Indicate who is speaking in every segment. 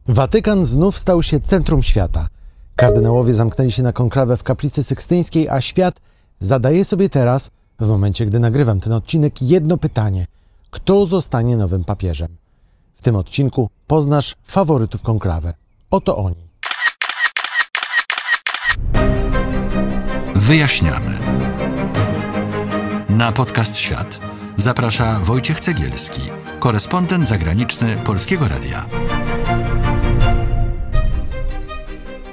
Speaker 1: Watykan znów stał się centrum świata. Kardynałowie zamknęli się na konklawę w kaplicy sykstyńskiej, a świat zadaje sobie teraz, w momencie gdy nagrywam ten odcinek, jedno pytanie. Kto zostanie nowym papieżem? W tym odcinku poznasz faworytów konklawy. Oto oni.
Speaker 2: Wyjaśniamy. Na podcast Świat zaprasza Wojciech Cegielski, korespondent zagraniczny Polskiego Radia.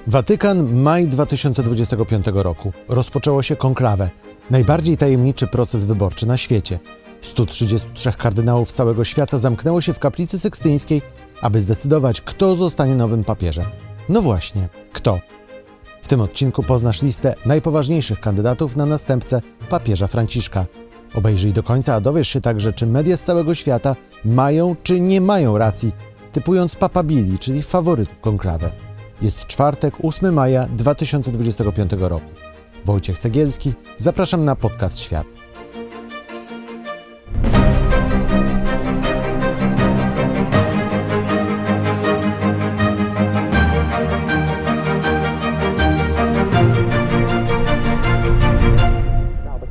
Speaker 1: Watykan, maj 2025 roku. Rozpoczęło się konklawę, najbardziej tajemniczy proces wyborczy na świecie. 133 kardynałów z całego świata zamknęło się w kaplicy sykstyńskiej, aby zdecydować, kto zostanie nowym papieżem. No właśnie, kto? W tym odcinku poznasz listę najpoważniejszych kandydatów na następcę papieża Franciszka. Obejrzyj do końca, a dowiesz się także, czy media z całego świata mają czy nie mają racji, typując papabili, czyli faworytów konklawy. Jest czwartek, 8 maja 2025 roku. Wojciech Cegielski, zapraszam na podcast Świat.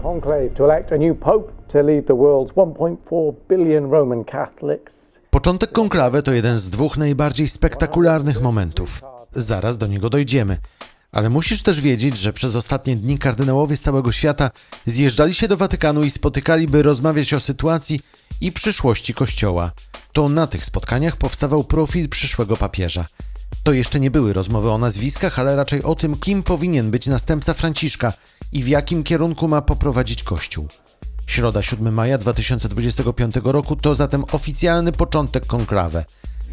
Speaker 3: Conclave to elect a new pope to lead the world's 1.4 billion Roman Catholics.
Speaker 1: Początek konklawy to jeden z dwóch najbardziej spektakularnych momentów. Zaraz do niego dojdziemy. Ale musisz też wiedzieć, że przez ostatnie dni kardynałowie z całego świata zjeżdżali się do Watykanu i spotykali, by rozmawiać o sytuacji i przyszłości Kościoła. To na tych spotkaniach powstawał profil przyszłego papieża. To jeszcze nie były rozmowy o nazwiskach, ale raczej o tym, kim powinien być następca Franciszka i w jakim kierunku ma poprowadzić Kościół. Środa 7 maja 2025 roku to zatem oficjalny początek konklawy.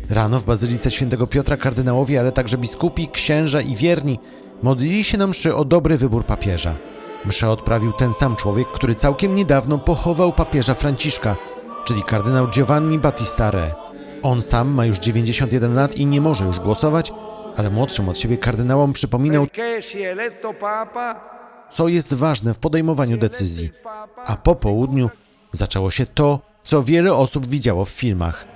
Speaker 1: Rano w Bazylice Świętego Piotra kardynałowie, ale także biskupi, księża i wierni modlili się na mszy o dobry wybór papieża. Mszę odprawił ten sam człowiek, który całkiem niedawno pochował papieża Franciszka, czyli kardynał Giovanni Battista Re. On sam ma już 91 lat i nie może już głosować, ale młodszym od siebie kardynałom przypominał, co jest ważne w podejmowaniu decyzji. A po południu zaczęło się to, co wiele osób widziało w filmach.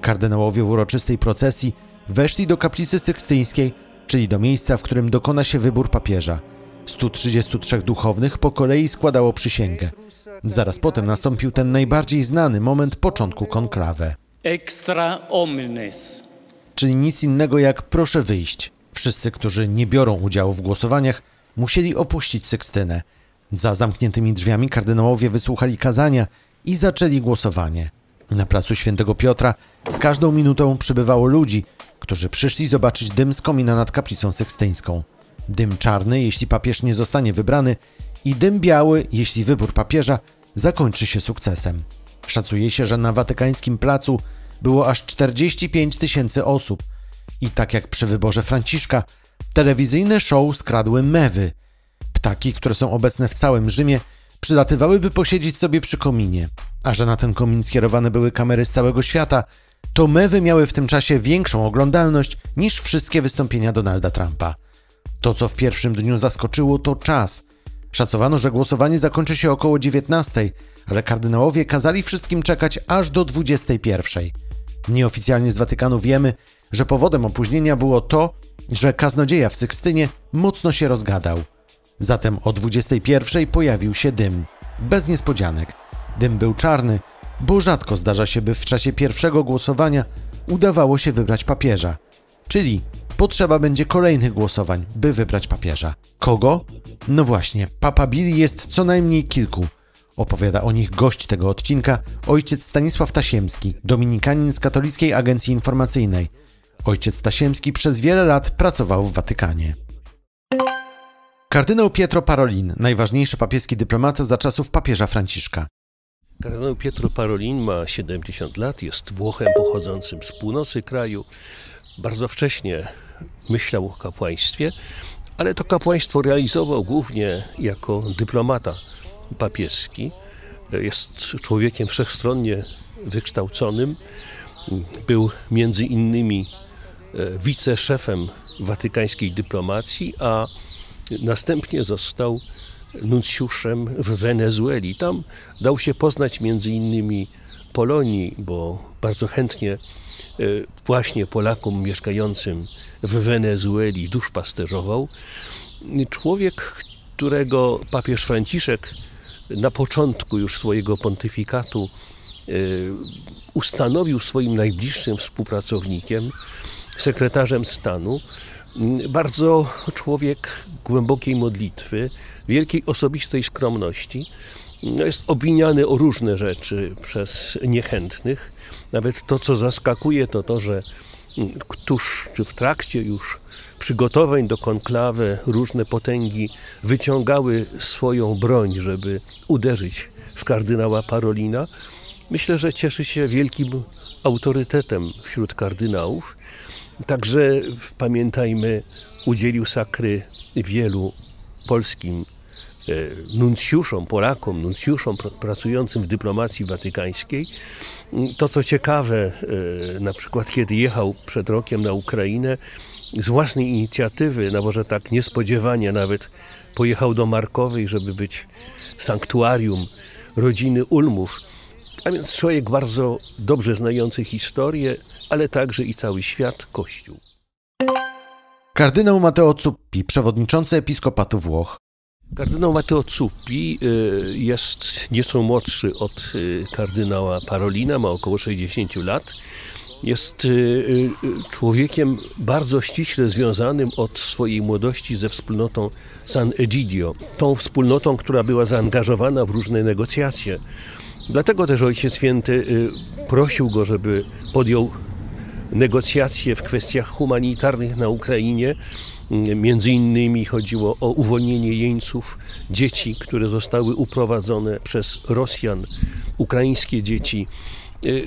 Speaker 1: Kardynałowie w uroczystej procesji weszli do kaplicy sykstyńskiej, czyli do miejsca, w którym dokona się wybór papieża. 133 duchownych po kolei składało przysięgę. Zaraz potem nastąpił ten najbardziej znany moment początku konklawy.
Speaker 4: Extra omnes.
Speaker 1: Czyli nic innego jak proszę wyjść. Wszyscy, którzy nie biorą udziału w głosowaniach, musieli opuścić Sykstynę. Za zamkniętymi drzwiami kardynałowie wysłuchali kazania i zaczęli głosowanie. Na placu Świętego Piotra z każdą minutą przybywało ludzi, którzy przyszli zobaczyć dym z komina nad kaplicą sykstyńską. Dym czarny, jeśli papież nie zostanie wybrany, i dym biały, jeśli wybór papieża zakończy się sukcesem. Szacuje się, że na watykańskim placu było aż 45 000 osób. I tak jak przy wyborze Franciszka, telewizyjne show skradły mewy. Ptaki, które są obecne w całym Rzymie, przylatywały, by posiedzieć sobie przy kominie. A że na ten komin skierowane były kamery z całego świata, to mewy miały w tym czasie większą oglądalność niż wszystkie wystąpienia Donalda Trumpa. To, co w pierwszym dniu zaskoczyło, to czas. Szacowano, że głosowanie zakończy się około 19:00, ale kardynałowie kazali wszystkim czekać aż do 21:00. Nieoficjalnie z Watykanu wiemy, że powodem opóźnienia było to, że kaznodzieja w Sykstynie mocno się rozgadał. Zatem o 21:00 pojawił się dym. Bez niespodzianek. Dym był czarny, bo rzadko zdarza się, by w czasie pierwszego głosowania udawało się wybrać papieża. Czyli potrzeba będzie kolejnych głosowań, by wybrać papieża. Kogo? No właśnie, papabili jest co najmniej kilku. Opowiada o nich gość tego odcinka, ojciec Stanisław Tasiemski, dominikanin z Katolickiej Agencji Informacyjnej. Ojciec Tasiemski przez wiele lat pracował w Watykanie. Kardynał Pietro Parolin, najważniejszy papieski dyplomata za czasów papieża Franciszka.
Speaker 5: Kardynał Pietro Parolin ma 70 lat, jest Włochem pochodzącym z północy kraju. Bardzo wcześnie myślał o kapłaństwie, ale to kapłaństwo realizował głównie jako dyplomata papieski. Jest człowiekiem wszechstronnie wykształconym. Był między innymi wiceszefem watykańskiej dyplomacji, a następnie został nuncjuszem w Wenezueli. Tam dał się poznać między innymi Polonii, bo bardzo chętnie właśnie Polakom mieszkającym w Wenezueli duszpasterzował. Człowiek, którego papież Franciszek na początku już swojego pontyfikatu ustanowił swoim najbliższym współpracownikiem, sekretarzem stanu. Bardzo człowiek głębokiej modlitwy, wielkiej osobistej skromności. Jest obwiniany o różne rzeczy przez niechętnych. Nawet to, co zaskakuje, to to, że tuż czy w trakcie już przygotowań do konklawy różne potęgi wyciągały swoją broń, żeby uderzyć w kardynała Parolina. Myślę, że cieszy się wielkim autorytetem wśród kardynałów. Także pamiętajmy, udzielił sakry wielu polskim nuncjuszom, Polakom, nuncjuszom pracującym w dyplomacji watykańskiej. To, co ciekawe, na przykład kiedy jechał przed rokiem na Ukrainę, z własnej inicjatywy, no może tak niespodziewanie nawet, pojechał do Markowej, żeby być sanktuarium rodziny Ulmów. A więc człowiek bardzo dobrze znający historię, ale także i cały świat, Kościół.
Speaker 1: Kardynał Matteo Zuppi, przewodniczący Episkopatu Włoch.
Speaker 5: Kardynał Matteo Zuppi jest nieco młodszy od kardynała Parolina, ma około 60 lat. Jest człowiekiem bardzo ściśle związanym od swojej młodości ze wspólnotą San Egidio, tą wspólnotą, która była zaangażowana w różne negocjacje. Dlatego też Ojciec Święty prosił go, żeby podjął negocjacje w kwestiach humanitarnych na Ukrainie. Między innymi chodziło o uwolnienie jeńców, dzieci, które zostały uprowadzone przez Rosjan, ukraińskie dzieci.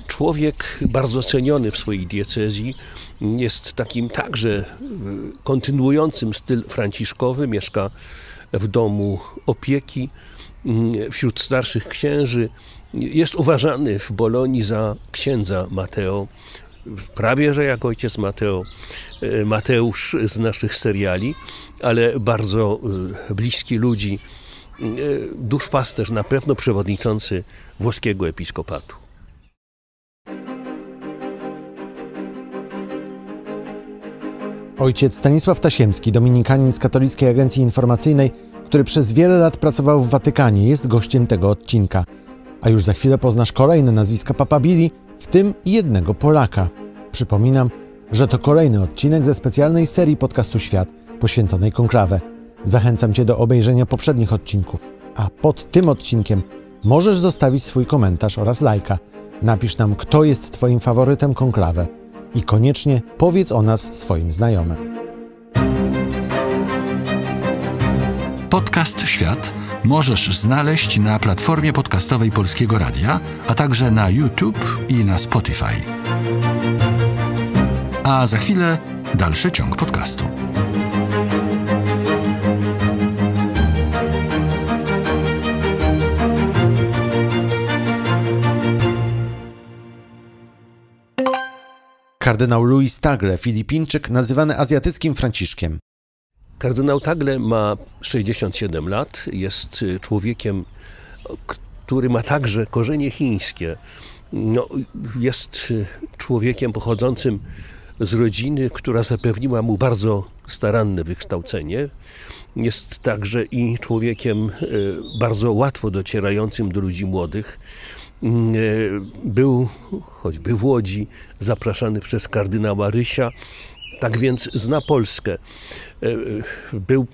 Speaker 5: Człowiek bardzo ceniony w swojej diecezji, jest takim także kontynuującym styl franciszkowy, mieszka w domu opieki wśród starszych księży. Jest uważany w Bolonii za księdza Matteo, prawie że jak ojciec Matteo, Mateusz z naszych seriali, ale bardzo bliski ludzi, duszpasterz, na pewno przewodniczący włoskiego episkopatu.
Speaker 1: Ojciec Stanisław Tasiemski, dominikanin z Katolickiej Agencji Informacyjnej, który przez wiele lat pracował w Watykanie, jest gościem tego odcinka. A już za chwilę poznasz kolejne nazwiska papabili, w tym jednego Polaka. Przypominam, że to kolejny odcinek ze specjalnej serii podcastu Świat poświęconej konklawę. Zachęcam Cię do obejrzenia poprzednich odcinków. A pod tym odcinkiem możesz zostawić swój komentarz oraz lajka. Napisz nam, kto jest Twoim faworytem konklawę. I koniecznie powiedz o nas swoim znajomym.
Speaker 2: Podcast Świat możesz znaleźć na platformie podcastowej Polskiego Radia, a także na YouTube i na Spotify. A za chwilę dalszy ciąg podcastu.
Speaker 1: Kardynał Luis Tagle, Filipińczyk, nazywany azjatyckim Franciszkiem.
Speaker 5: Kardynał Tagle ma 67 lat, jest człowiekiem, który ma także korzenie chińskie. Jest człowiekiem pochodzącym z rodziny, która zapewniła mu bardzo staranne wykształcenie. Jest także i człowiekiem bardzo łatwo docierającym do ludzi młodych. Był choćby w Łodzi zapraszany przez kardynała Rysia, tak więc zna Polskę. Był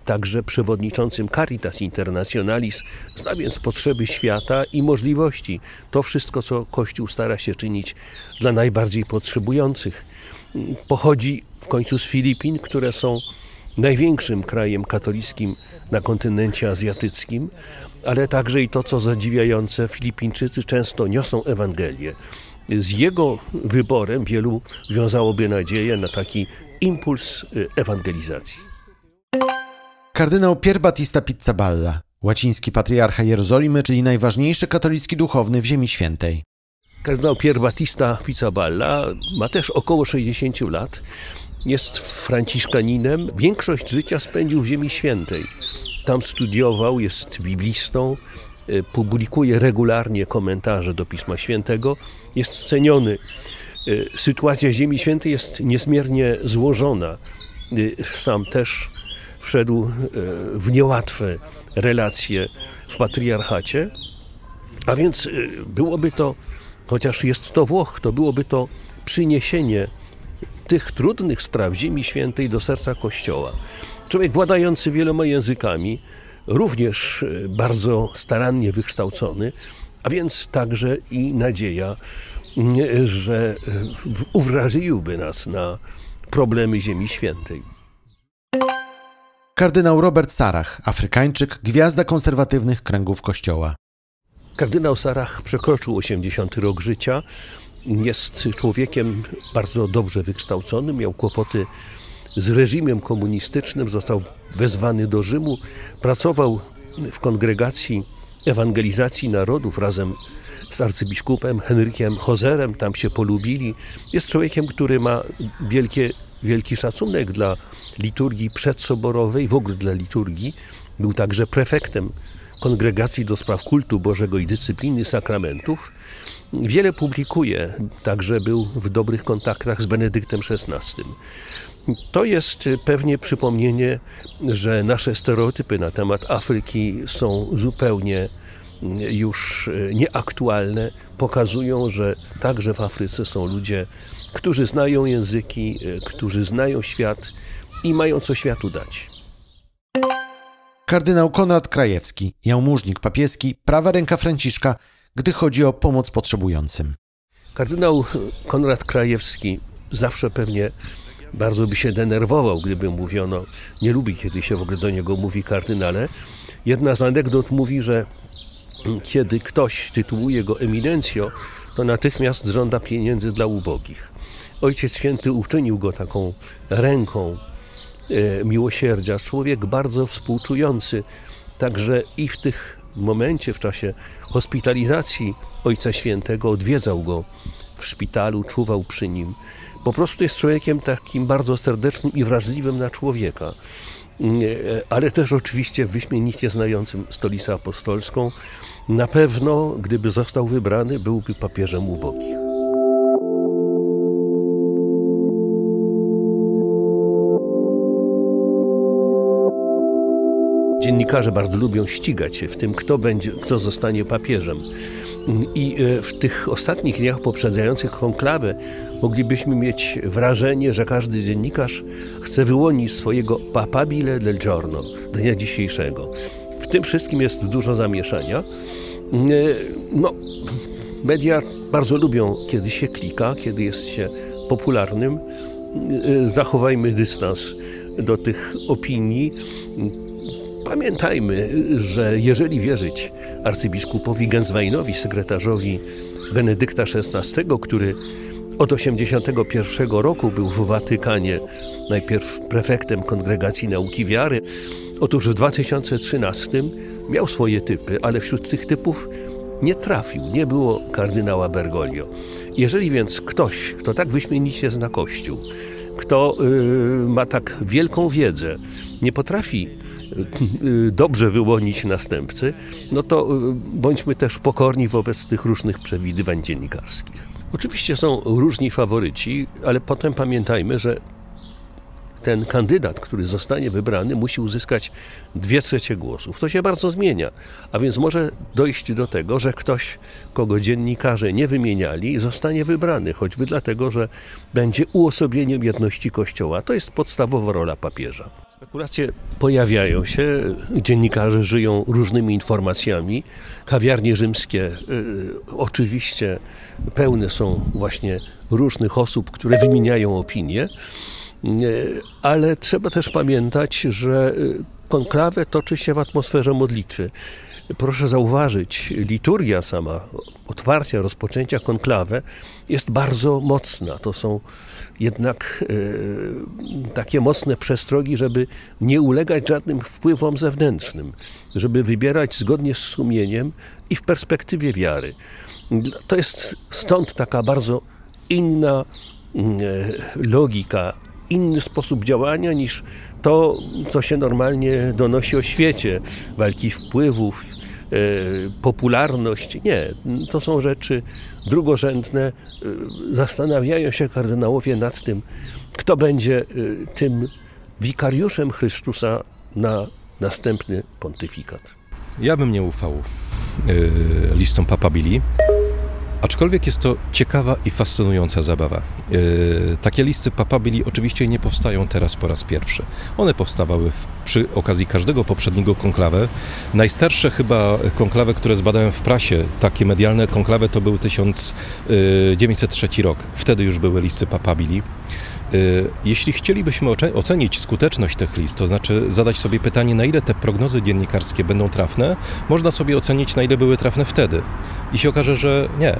Speaker 5: także przewodniczącym Caritas Internationalis, zna więc potrzeby świata i możliwości. To wszystko, co Kościół stara się czynić dla najbardziej potrzebujących. Pochodzi w końcu z Filipin, które są największym krajem katolickim na kontynencie azjatyckim, ale także i to, co zadziwiające, Filipińczycy często niosą Ewangelię. Z jego wyborem wielu wiązałoby nadzieję na taki impuls ewangelizacji.
Speaker 1: Kardynał Pier Battista Pizzaballa, łaciński patriarcha Jerozolimy, czyli najważniejszy katolicki duchowny w Ziemi Świętej.
Speaker 5: Kardynał Pier Battista Pizzaballa ma też około 60 lat. Jest franciszkaninem. Większość życia spędził w Ziemi Świętej. Tam studiował, jest biblistą, publikuje regularnie komentarze do Pisma Świętego, jest ceniony. Sytuacja Ziemi Świętej jest niezmiernie złożona. Sam też wszedł w niełatwe relacje w patriarchacie, a więc byłoby to, chociaż jest to Włoch, to byłoby to przyniesienie tych trudnych spraw Ziemi Świętej do serca Kościoła. Człowiek władający wieloma językami, również bardzo starannie wykształcony, a więc także i nadzieja, że uwrażliwiłby nas na problemy Ziemi Świętej.
Speaker 1: Kardynał Robert Sarach, Afrykańczyk, gwiazda konserwatywnych kręgów Kościoła.
Speaker 5: Kardynał Sarach przekroczył 80 rok życia. Jest człowiekiem bardzo dobrze wykształconym, miał kłopoty z reżimem komunistycznym, został wezwany do Rzymu, pracował w kongregacji ewangelizacji narodów razem z arcybiskupem Henrykiem Hozerem, tam się polubili. Jest człowiekiem, który ma wielki szacunek dla liturgii przedsoborowej, w ogóle dla liturgii. Był także prefektem Kongregacji do Spraw Kultu Bożego i Dyscypliny Sakramentów. Wiele publikuje, także był w dobrych kontaktach z Benedyktem XVI. To jest pewnie przypomnienie, że nasze stereotypy na temat Afryki są zupełnie już nieaktualne. Pokazują, że także w Afryce są ludzie, którzy znają języki, którzy znają świat i mają co światu dać.
Speaker 1: Kardynał Konrad Krajewski, jałmużnik papieski, prawa ręka Franciszka, gdy chodzi o pomoc potrzebującym.
Speaker 5: Kardynał Konrad Krajewski zawsze pewnie bardzo by się denerwował, gdyby mówiono, nie lubi, kiedy się w ogóle do niego mówi kardynale. Jedna z anegdot mówi, że kiedy ktoś tytułuje go eminencjo, to natychmiast żąda pieniędzy dla ubogich. Ojciec Święty uczynił go taką ręką miłosierdzia. Człowiek bardzo współczujący, także i w tych momencie, w czasie hospitalizacji Ojca Świętego, odwiedzał go w szpitalu, czuwał przy nim. Po prostu jest człowiekiem takim bardzo serdecznym i wrażliwym na człowieka, ale też oczywiście wyśmienicie znającym Stolicę Apostolską. Na pewno, gdyby został wybrany, byłby papieżem ubogich. Dziennikarze bardzo lubią ścigać się w tym, kto zostanie papieżem. I w tych ostatnich dniach poprzedzających konklawę moglibyśmy mieć wrażenie, że każdy dziennikarz chce wyłonić swojego papabile del giorno, dnia dzisiejszego. W tym wszystkim jest dużo zamieszania. Media bardzo lubią, kiedy się klika, kiedy jest się popularnym. Zachowajmy dystans do tych opinii. Pamiętajmy, że jeżeli wierzyć arcybiskupowi Gensweinowi, sekretarzowi Benedykta XVI, który od 1981 roku był w Watykanie najpierw prefektem Kongregacji Nauki Wiary, otóż w 2013 miał swoje typy, ale wśród tych typów nie trafił, nie było kardynała Bergoglio. Jeżeli więc ktoś, kto tak wyśmienicie zna Kościół, kto ma tak wielką wiedzę, nie potrafi dobrze wyłonić następcy, no to bądźmy też pokorni wobec tych różnych przewidywań dziennikarskich. Oczywiście są różni faworyci, ale potem pamiętajmy, że ten kandydat, który zostanie wybrany, musi uzyskać 2/3 głosów. To się bardzo zmienia, a więc może dojść do tego, że ktoś, kogo dziennikarze nie wymieniali, zostanie wybrany, choćby dlatego, że będzie uosobieniem jedności Kościoła. To jest podstawowa rola papieża. Spekulacje pojawiają się, dziennikarze żyją różnymi informacjami, kawiarnie rzymskie oczywiście pełne są właśnie różnych osób, które wymieniają opinie, ale trzeba też pamiętać, że konklawę toczy się w atmosferze modlitwy. Proszę zauważyć, liturgia sama, otwarcia, rozpoczęcia konklawę jest bardzo mocna. To są jednak takie mocne przestrogi, żeby nie ulegać żadnym wpływom zewnętrznym, żeby wybierać zgodnie z sumieniem i w perspektywie wiary. To jest stąd taka bardzo inna logika, inny sposób działania niż to, co się normalnie donosi o świecie, walki wpływów, popularność. Nie, to są rzeczy drugorzędne. Zastanawiają się kardynałowie nad tym, kto będzie tym wikariuszem Chrystusa na następny pontyfikat.
Speaker 6: Ja bym nie ufał listom Papabili, aczkolwiek jest to ciekawa i fascynująca zabawa. Takie listy Papabili oczywiście nie powstają teraz po raz pierwszy. One powstawały przy okazji każdego poprzedniego konklawę. Najstarsze chyba konklawy, które zbadałem w prasie, takie medialne konklawy, to był 1903 rok. Wtedy już były listy Papabili. Jeśli chcielibyśmy ocenić skuteczność tych list, to znaczy zadać sobie pytanie, na ile te prognozy dziennikarskie będą trafne, można sobie ocenić, na ile były trafne wtedy. I się okaże, że nie,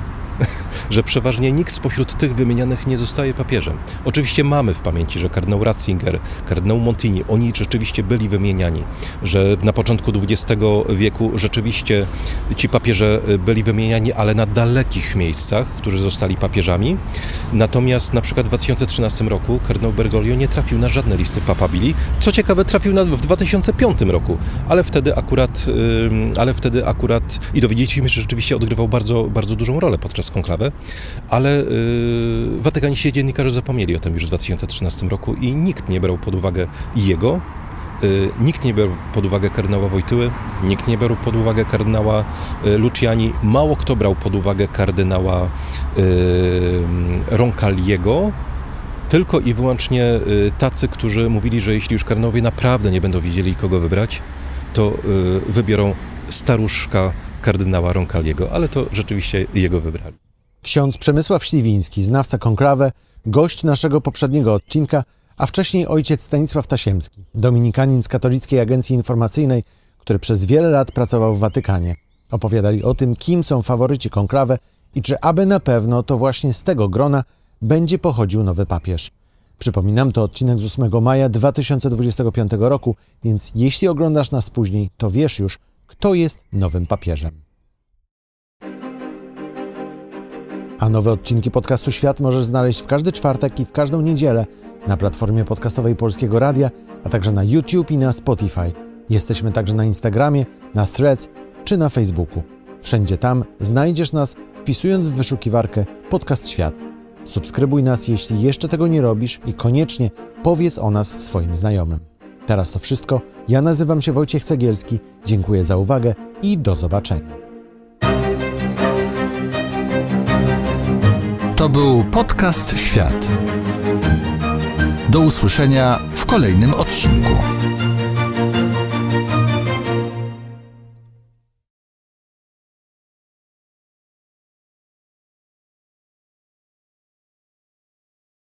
Speaker 6: że przeważnie nikt spośród tych wymienianych nie zostaje papieżem. Oczywiście mamy w pamięci, że kardynał Ratzinger, kardynał Montini, oni rzeczywiście byli wymieniani, że na początku XX wieku rzeczywiście ci papieże byli wymieniani, ale na dalekich miejscach, którzy zostali papieżami. Natomiast na przykład w 2013 roku kardynał Bergoglio nie trafił na żadne listy Papabili. Co ciekawe, trafił w 2005 roku, ale wtedy akurat i dowiedzieliśmy się, że rzeczywiście odgrywał bardzo, bardzo dużą rolę podczas konklawy, ale watykaniści dziennikarze zapomnieli o tym już w 2013 roku i nikt nie brał pod uwagę jego, nikt nie brał pod uwagę kardynała Wojtyły, nikt nie brał pod uwagę kardynała Luciani, mało kto brał pod uwagę kardynała Roncalliego, tylko i wyłącznie tacy, którzy mówili, że jeśli już kardynałowie naprawdę nie będą wiedzieli, kogo wybrać, to wybiorą staruszka kardynała Roncalliego, ale to rzeczywiście jego wybrali.
Speaker 1: Ksiądz Przemysław Śliwiński, znawca konklawy, gość naszego poprzedniego odcinka, a wcześniej ojciec Stanisław Tasiemski, dominikanin z Katolickiej Agencji Informacyjnej, który przez wiele lat pracował w Watykanie. Opowiadali o tym, kim są faworyci konklawy i czy aby na pewno to właśnie z tego grona będzie pochodził nowy papież. Przypominam, to odcinek z 8 maja 2025 roku, więc jeśli oglądasz nas później, to wiesz już, kto jest nowym papieżem. A nowe odcinki podcastu Świat możesz znaleźć w każdy czwartek i w każdą niedzielę na platformie podcastowej Polskiego Radia, a także na YouTube i na Spotify. Jesteśmy także na Instagramie, na Threads czy na Facebooku. Wszędzie tam znajdziesz nas, wpisując w wyszukiwarkę Podcast Świat. Subskrybuj nas, jeśli jeszcze tego nie robisz i koniecznie powiedz o nas swoim znajomym. Teraz to wszystko. Ja nazywam się Wojciech Cegielski. Dziękuję za uwagę i do zobaczenia.
Speaker 2: To był podcast Świat. Do usłyszenia w kolejnym odcinku.